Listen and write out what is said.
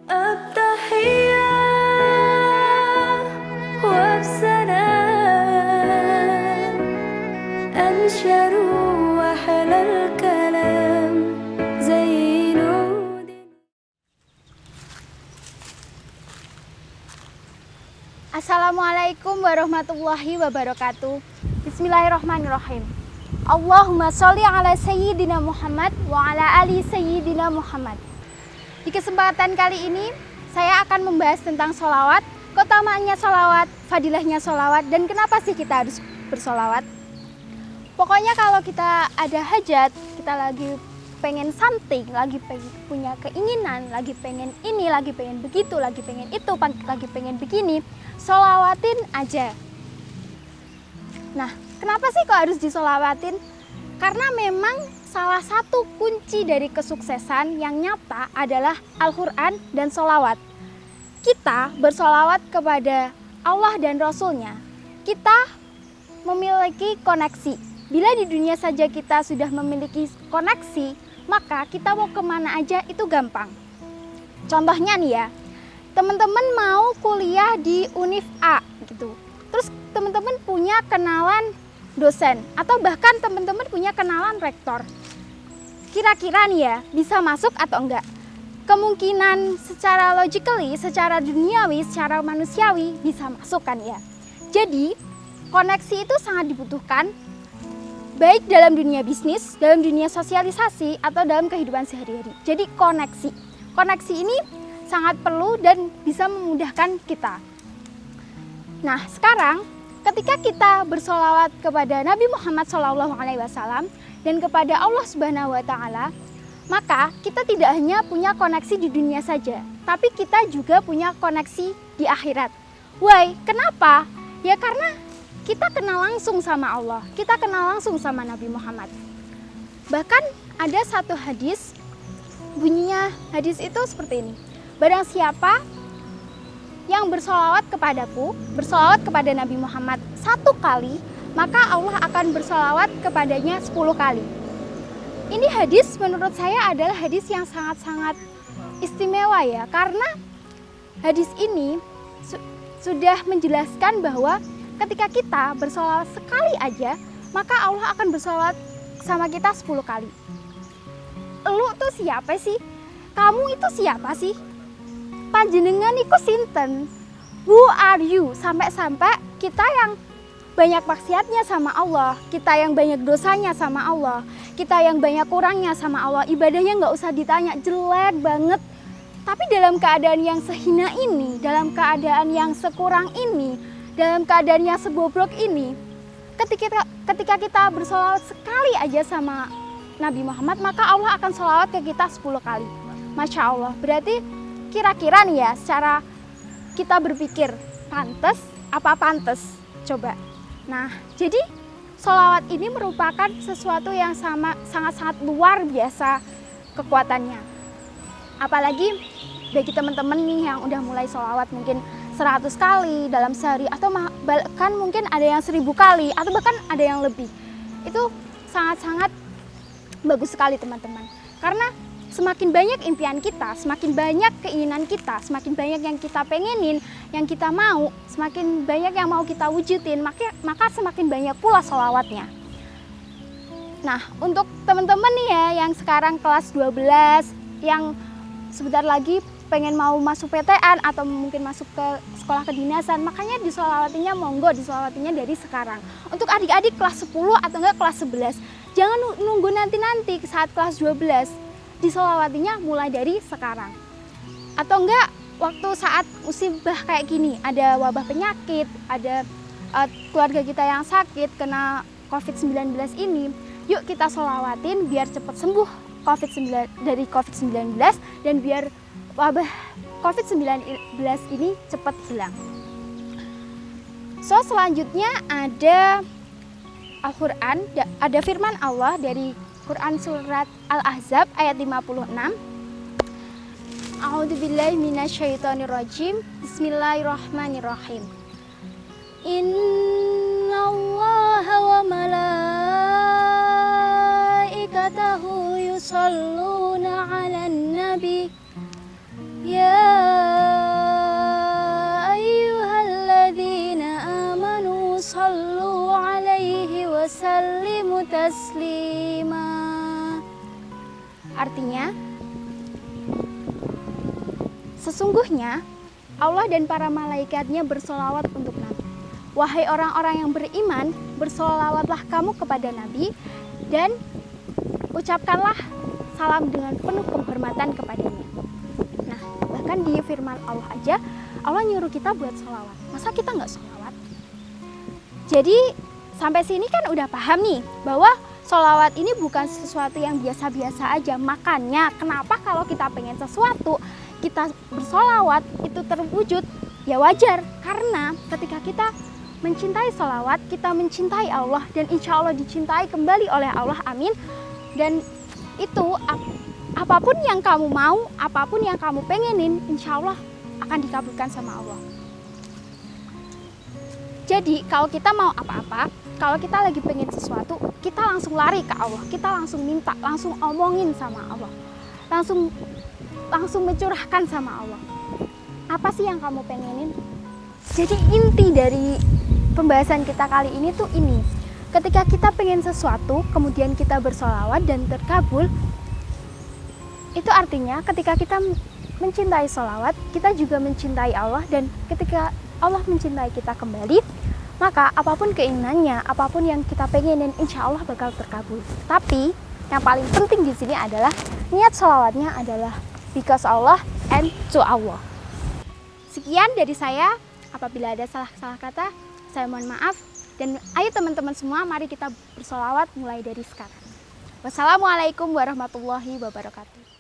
التحية والسلام أنشر وحلى الكلام زين Assalamualaikum warahmatullahi wabarakatuh. Bismillahirrahmanirrahim. Allahumma sholli ala sayyidina Muhammad wa ala ali sayyidina Muhammad. Di kesempatan kali ini saya akan membahas tentang sholawat, keutamaannya sholawat, fadilahnya sholawat, dan kenapa sih kita harus bersholawat. Pokoknya kalau kita ada hajat, kita lagi pengen something, lagi punya keinginan, lagi pengen ini, lagi pengen begitu, lagi pengen itu, lagi pengen begini, sholawatin aja. Nah, kenapa sih kok harus disolawatin? Karena memang salah satu kunci dari kesuksesan yang nyata adalah Al-Quran dan sholawat. Kita bersolawat kepada Allah dan Rasulnya, kita memiliki koneksi. Bila di dunia saja kita sudah memiliki koneksi, maka kita mau kemana aja itu gampang. Contohnya nih ya, teman-teman mau kuliah di Univ A gitu. Terus teman-teman punya kenalan dosen atau bahkan teman-teman punya kenalan rektor. Kira-kira nih ya, bisa masuk atau enggak? Kemungkinan secara logically, secara duniawi, secara manusiawi bisa masuk kan ya. Jadi, koneksi itu sangat dibutuhkan baik dalam dunia bisnis, dalam dunia sosialisasi atau dalam kehidupan sehari-hari. Jadi koneksi. Koneksi ini sangat perlu dan bisa memudahkan kita. Nah, sekarang ketika kita bersolawat kepada Nabi Muhammad SAW dan kepada Allah Subhanahu wa Ta'ala, maka kita tidak hanya punya koneksi di dunia saja, tapi kita juga punya koneksi di akhirat. Why? Kenapa? Ya karena kita kenal langsung sama Allah, kita kenal langsung sama Nabi Muhammad. Bahkan ada satu hadis, bunyinya hadis itu seperti ini. Barang siapa yang bersolawat kepadaku, bersolawat kepada Nabi Muhammad 1 kali, maka Allah akan bersolawat kepadanya 10 kali. Ini hadis menurut saya adalah hadis yang sangat-sangat istimewa ya, karena hadis ini sudah menjelaskan bahwa ketika kita bersolawat sekali aja, maka Allah akan bersolawat sama kita 10 kali. Lu tuh siapa sih? Kamu itu siapa sih? Panjenengan iku sinten? Who are you? Sampai-sampai kita yang banyak maksiatnya sama Allah, kita yang banyak dosanya sama Allah, kita yang banyak kurangnya sama Allah, ibadahnya nggak usah ditanya, jelek banget. Tapi dalam keadaan yang sehina ini, dalam keadaan yang sekurang ini, dalam keadaan yang sebobrok ini, ketika kita bersolawat sekali aja sama Nabi Muhammad, maka Allah akan solawat ke kita 10 kali. Masya Allah, berarti kira-kira nih ya, secara kita berpikir, pantas apa pantas? Coba. Nah, jadi sholawat ini merupakan sesuatu yang sangat-sangat luar biasa kekuatannya. Apalagi bagi teman-teman nih yang udah mulai sholawat mungkin 100 kali dalam sehari, atau bahkan mungkin ada yang 1000 kali, atau bahkan ada yang lebih. Itu sangat-sangat bagus sekali teman-teman. Karena semakin banyak impian kita, semakin banyak keinginan kita, semakin banyak yang kita pengenin, yang kita mau, semakin banyak yang mau kita wujudin, maka semakin banyak pula sholawatnya. Nah, untuk teman-teman nih ya yang sekarang kelas 12, yang sebentar lagi pengen mau masuk PTN atau mungkin masuk ke sekolah kedinasan, makanya disolawatinya monggo, disolawatinya dari sekarang. Untuk adik-adik kelas 10 atau enggak kelas 11, jangan nunggu nanti saat kelas 12. Disolawatinya mulai dari sekarang. Atau enggak waktu saat musibah kayak gini, ada wabah penyakit, ada keluarga kita yang sakit kena COVID-19 ini, yuk kita solawatin biar cepat sembuh dari COVID-19 dan biar wabah COVID-19 ini cepat hilang. So selanjutnya ada Al-Quran, ada firman Allah dari Quran surat Al-Ahzab ayat 56. A'udzubillahi minasyaitonirrajim. Bismillahirrahmanirrahim. Innallaha wa malaikatahu yusholluna 'alan nabi. Ya Sesungguhnya Allah dan para malaikatnya bersolawat untuk Nabi. Wahai orang-orang yang beriman, bersolawatlah kamu kepada Nabi dan ucapkanlah salam dengan penuh penghormatan kepadanya. Nah, bahkan di firman Allah aja, Allah nyuruh kita buat sholawat. Masa kita nggak sholawat? Jadi sampai sini kan udah paham nih bahwa sholawat ini bukan sesuatu yang biasa-biasa aja. Makanya kenapa kalau kita pengen sesuatu, kita bersolawat itu terwujud, ya wajar. Karena ketika kita mencintai sholawat, kita mencintai Allah dan insya Allah dicintai kembali oleh Allah, amin. Dan itu apapun yang kamu mau, apapun yang kamu pengenin, insya Allah akan dikabulkan sama Allah. Jadi kalau kita mau apa-apa, kalau kita lagi pengen sesuatu, kita langsung lari ke Allah, kita langsung minta, langsung omongin sama Allah, langsung mencurahkan sama Allah. Apa sih yang kamu pengenin? Jadi inti dari pembahasan kita kali ini tuh ini. Ketika kita pengen sesuatu, kemudian kita bersolawat dan terkabul, itu artinya ketika kita mencintai solawat, kita juga mencintai Allah. Dan ketika Allah mencintai kita kembali, maka apapun keinginannya, apapun yang kita pengenin, insya Allah bakal terkabul. Tapi yang paling penting di sini adalah niat solawatnya adalah because Allah and to Allah. Sekian dari saya. Apabila ada salah-salah kata, saya mohon maaf. Dan ayo teman-teman semua, mari kita bersolawat mulai dari sekarang. Wassalamualaikum warahmatullahi wabarakatuh.